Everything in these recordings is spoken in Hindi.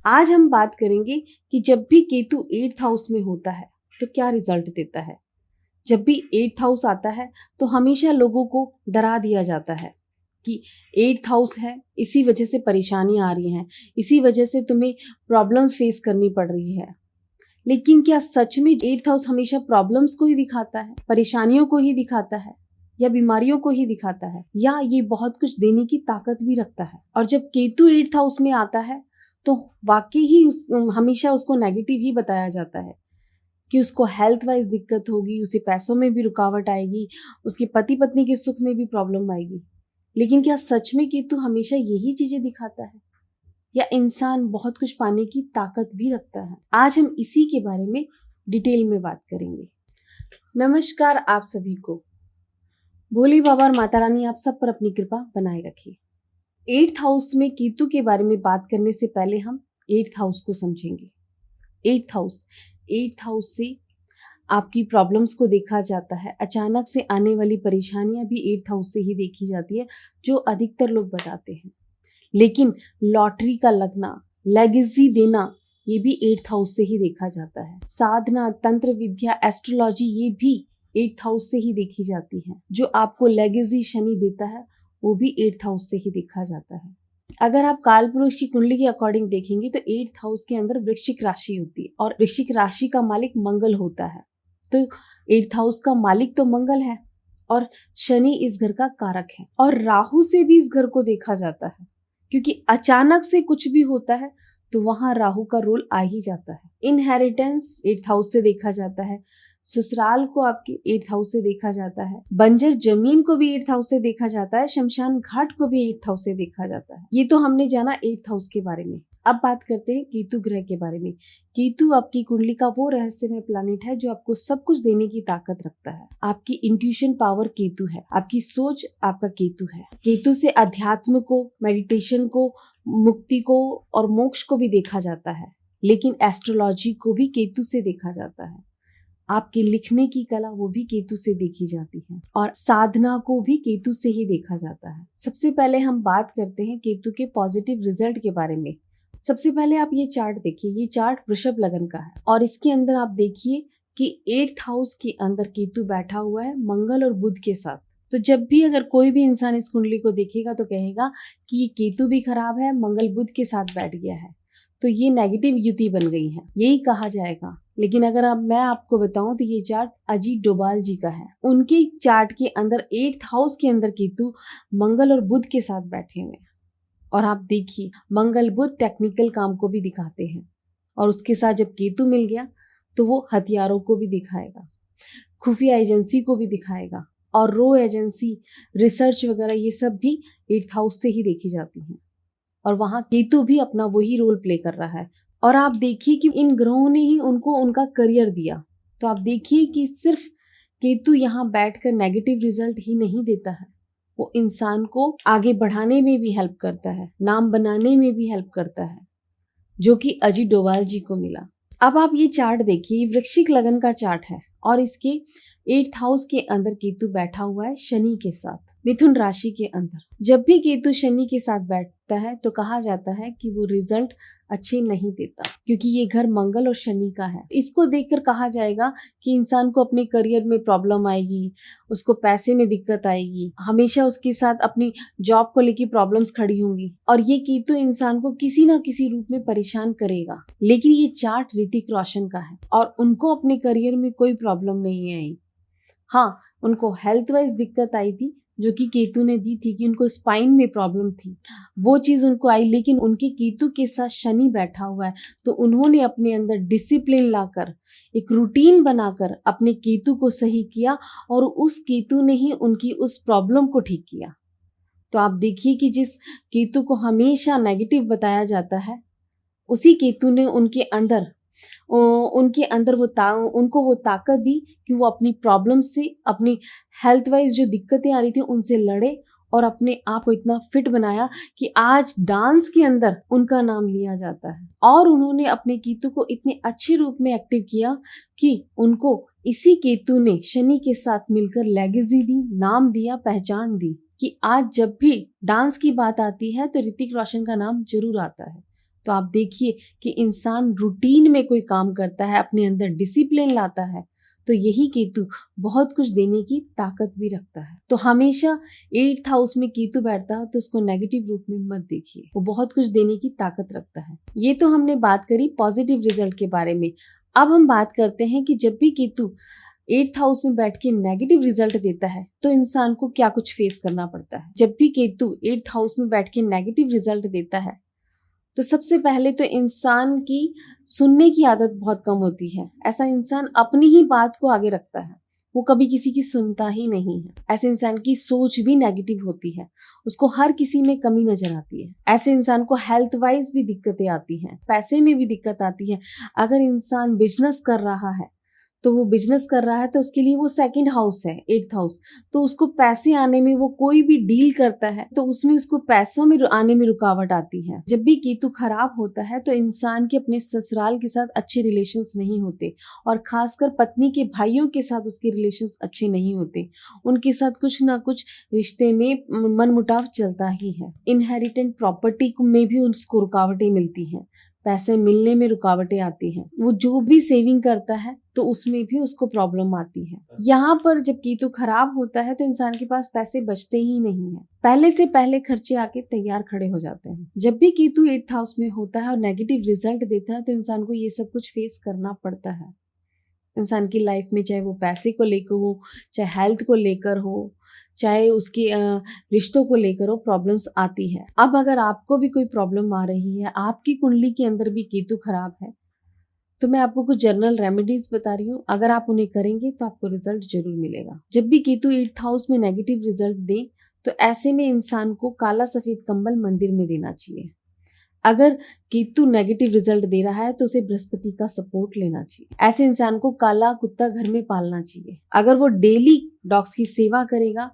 आज हम बात करेंगे कि जब भी केतु 8th हाउस में होता है तो क्या रिजल्ट देता है। जब भी 8th हाउस आता है तो हमेशा लोगों को डरा दिया जाता है कि 8th हाउस है, इसी वजह से परेशानियां आ रही हैं, इसी वजह से तुम्हें प्रॉब्लम्स फेस करनी पड़ रही है। लेकिन क्या सच में 8th हाउस हमेशा प्रॉब्लम्स को ही दिखाता है, परेशानियों को ही दिखाता है, या बीमारियों को ही दिखाता है, या ये बहुत कुछ देने की ताकत भी रखता है। और जब केतु 8th हाउस में आता है तो वाकई ही हमेशा उसको नेगेटिव ही बताया जाता है कि उसको हेल्थ वाइज दिक्कत होगी, उसे पैसों में भी रुकावट आएगी, उसके पति पत्नी के सुख में भी प्रॉब्लम आएगी। लेकिन क्या सच में केतु हमेशा यही चीजें दिखाता है, या इंसान बहुत कुछ पाने की ताकत भी रखता है? आज हम इसी के बारे में डिटेल में बात करेंगे। नमस्कार आप सभी को। भोले बाबा और माता रानी आप सब पर अपनी कृपा बनाए रखिए। 8th हाउस में केतु के बारे में बात करने से पहले हम 8th हाउस को समझेंगे। 8th हाउस से आपकी प्रॉब्लम्स को देखा जाता है। अचानक से आने वाली परेशानियां भी 8th हाउस से ही देखी जाती है, जो अधिकतर लोग बताते हैं। लेकिन लॉटरी का लगना, लेगेसी देना, ये भी 8th हाउस से ही देखा जाता है। साधना, तंत्र विद्या, एस्ट्रोलॉजी, ये भी 8th हाउस से ही देखी जाती है। जो आपको लेगेसी शनि देता है वो भी 8th हाउस से ही देखा जाता है। अगर आप काल पुरुष की कुंडली के अकॉर्डिंग देखेंगे तो 8th हाउस के अंदर वृश्चिक राशि होती है और वृश्चिक राशि का मालिक मंगल होता है। तो 8th हाउस का मालिक तो मंगल है और शनि इस घर का कारक है। और राहु से भी इस घर को देखा जाता है, क्योंकि अचानक से कुछ भी होता है तो वहां राहु का रोल आ ही जाता है। इनहेरिटेंस 8th हाउस से देखा जाता है, ससुराल को आपके 8th हाउस से देखा जाता है, बंजर जमीन को भी 8th हाउस से देखा जाता है, शमशान घाट को भी 8th हाउस से देखा जाता है। ये तो हमने जाना 8th हाउस के बारे में। अब बात करते हैं केतु ग्रह के बारे में। केतु आपकी कुंडली का वो रहस्यमय प्लैनेट है जो आपको सब कुछ देने की ताकत रखता है। आपकी इंट्यूशन पावर केतु है, आपकी सोच आपका केतु है। केतु से अध्यात्म को, मेडिटेशन को, मुक्ति को और मोक्ष को भी देखा जाता है। लेकिन एस्ट्रोलॉजी को भी केतु से देखा जाता है। आपके लिखने की कला वो भी केतु से देखी जाती है और साधना को भी केतु से ही देखा जाता है। सबसे पहले हम बात करते हैं केतु के पॉजिटिव रिजल्ट के बारे में। सबसे पहले आप ये चार्ट देखिए। ये चार्ट वृषभ लगन का है और इसके अंदर आप देखिए कि 8th हाउस के अंदर केतु बैठा हुआ है मंगल और बुध के साथ। तो जब भी अगर कोई भी इंसान इस कुंडली को देखेगा तो कहेगा कि ये केतु भी खराब है, मंगल बुध के साथ बैठ गया है, तो ये नेगेटिव युति बन गई है, यही कहा जाएगा। लेकिन अगर मैं आपको बताऊं तो ये चार्ट अजीत डोभाल जी का है। उनके चार्ट के अंदर 8th हाउस के अंदर केतु मंगल और बुध के साथ बैठे हुए हैं। और आप देखिए मंगल बुध टेक्निकल काम को भी दिखाते हैं और उसके साथ जब केतु मिल गया तो वो हथियारों को भी दिखाएगा, खुफिया एजेंसी को भी दिखाएगा, और रो एजेंसी, रिसर्च वगैरह ये सब भी 8th हाउस से ही देखी जाती हैं। और वहां केतु भी अपना वही रोल प्ले कर रहा है। और आप देखिए कि इन ग्रहों ने ही उनको उनका करियर दिया। तो आप देखिए कि सिर्फ केतु यहाँ बैठकर नेगेटिव रिजल्ट ही नहीं देता है, वो इंसान को आगे बढ़ाने में भी हेल्प करता है, नाम बनाने में भी हेल्प करता है, जो कि अजीत डोभाल जी को मिला। अब आप ये चार्ट देखिए, वृश्चिक लगन का चार्ट है और इसके 8th हाउस के अंदर केतु बैठा हुआ है शनि के साथ, मिथुन राशि के अंदर। जब भी केतु शनि के साथ बैठता है तो कहा जाता है कि वो रिजल्ट अच्छे नहीं देता, क्योंकि ये घर मंगल और शनि का है। इसको देखकर कहा जाएगा कि इंसान को अपने करियर में प्रॉब्लम आएगी, उसको पैसे में दिक्कत आएगी, हमेशा उसके साथ अपनी जॉब को लेकर प्रॉब्लम्स खड़ी होंगी और ये केतु इंसान को किसी ना किसी रूप में परेशान करेगा। लेकिन ये चार्ट ऋतिक रोशन का है और उनको अपने करियर में कोई प्रॉब्लम नहीं आई। हाँ, उनको हेल्थ वाइज दिक्कत आई थी जो कि केतु ने दी थी, कि उनको स्पाइन में प्रॉब्लम थी, वो चीज उनको आई। लेकिन उनके केतु के साथ शनि बैठा हुआ है तो उन्होंने अपने अंदर डिसिप्लिन लाकर, एक रूटीन बनाकर अपने केतु को सही किया और उस केतु ने ही उनकी उस प्रॉब्लम को ठीक किया। तो आप देखिए कि जिस केतु को हमेशा नेगेटिव बताया जाता है, उसी केतु ने उनके अंदर उनको वो ताकत दी कि वो अपनी प्रॉब्लम से, अपनी हेल्थ वाइज जो दिक्कतें आ रही थी उनसे लड़े और अपने आप को इतना फिट बनाया कि आज डांस के अंदर उनका नाम लिया जाता है। और उन्होंने अपने केतु को इतने अच्छे रूप में एक्टिव किया कि उनको इसी केतु ने शनि के साथ मिलकर लेगेसी दी, नाम दिया, पहचान दी, कि आज जब भी डांस की बात आती है तो ऋतिक रोशन का नाम जरूर आता है। तो आप देखिए कि इंसान रूटीन में कोई काम करता है, अपने अंदर डिसिप्लिन लाता है, तो यही केतु बहुत कुछ देने की ताकत भी रखता है। तो हमेशा 8th हाउस में केतु बैठता है तो उसको नेगेटिव रूप में मत देखिए, वो बहुत कुछ देने की ताकत रखता है। ये तो हमने बात करी पॉजिटिव रिजल्ट के बारे में। अब हम बात करते हैं कि जब भी केतु 8th हाउस में बैठ के नेगेटिव रिजल्ट देता है तो इंसान को क्या कुछ फेस करना पड़ता है। जब भी केतु 8th हाउस में बैठ के नेगेटिव रिजल्ट देता है तो सबसे पहले तो इंसान की सुनने की आदत बहुत कम होती है। ऐसा इंसान अपनी ही बात को आगे रखता है, वो कभी किसी की सुनता ही नहीं है। ऐसे इंसान की सोच भी नेगेटिव होती है, उसको हर किसी में कमी नजर आती है। ऐसे इंसान को हेल्थ वाइज भी दिक्कतें आती हैं, पैसे में भी दिक्कत आती है। अगर इंसान बिजनेस कर रहा है तो वो बिजनेस कर रहा है तो उसके लिए वो 2nd हाउस है, 8th हाउस, तो उसको पैसे आने में, वो कोई भी डील करता है तो उसमें उसको पैसों में आने में रुकावट आती है। जब भी केतु खराब होता है तो इंसान के अपने ससुराल के साथ अच्छे रिलेशंस नहीं होते, और खासकर पत्नी के भाइयों के साथ उसके रिलेशंस अच्छे नहीं होते। उनके साथ कुछ ना कुछ रिश्ते में मनमुटाव चलता ही है। इनहेरिटेंट प्रॉपर्टी में भी उसको रुकावटें मिलती हैं, पैसे मिलने में रुकावटें आती हैं। वो जो भी सेविंग करता है तो उसमें भी उसको प्रॉब्लम आती है। यहाँ पर जब केतु खराब होता है तो इंसान के पास पैसे बचते ही नहीं है, पहले से पहले खर्चे आके तैयार खड़े हो जाते हैं। जब भी केतु 8th हाउस में होता है और नेगेटिव रिजल्ट देता है तो इंसान को ये सब कुछ फेस करना पड़ता है। इंसान की लाइफ में, चाहे वो पैसे को लेकर हो, चाहे हेल्थ को लेकर हो, चाहे उसके रिश्तों को लेकर हो, प्रॉब्लम्स आती है। अब अगर आपको भी कोई प्रॉब्लम आ रही है, आपकी कुंडली के अंदर भी केतु खराब है, तो मैं आपको कुछ जनरल रेमेडीज बता रही हूँ। अगर आप उन्हें करेंगे तो आपको रिजल्ट जरूर मिलेगा। जब भी केतु 8th हाउस में नेगेटिव रिजल्ट दे तो ऐसे में इंसान को काला सफेद कंबल मंदिर में देना चाहिए। अगर केतु नेगेटिव रिजल्ट दे रहा है तो उसे बृहस्पति का सपोर्ट लेना चाहिए। ऐसे इंसान को काला कुत्ता घर में पालना चाहिए। अगर वो डेली डॉग्स की सेवा करेगा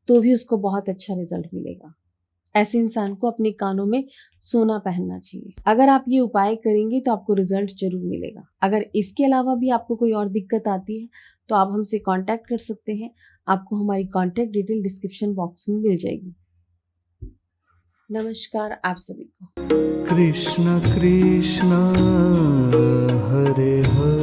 तो भी उसको बहुत अच्छा रिजल्ट मिलेगा। ऐसे इंसान को अपने कानों में सोना पहनना चाहिए। अगर आप ये उपाय करेंगे तो आपको रिजल्ट जरूर मिलेगा। अगर इसके अलावा भी आपको कोई और दिक्कत आती है तो आप हमसे कांटेक्ट कर सकते हैं। आपको हमारी कांटेक्ट डिटेल डिस्क्रिप्शन बॉक्स में मिल जाएगी। नमस्कार आप सभी को। कृष्ण कृष्ण हरे हरे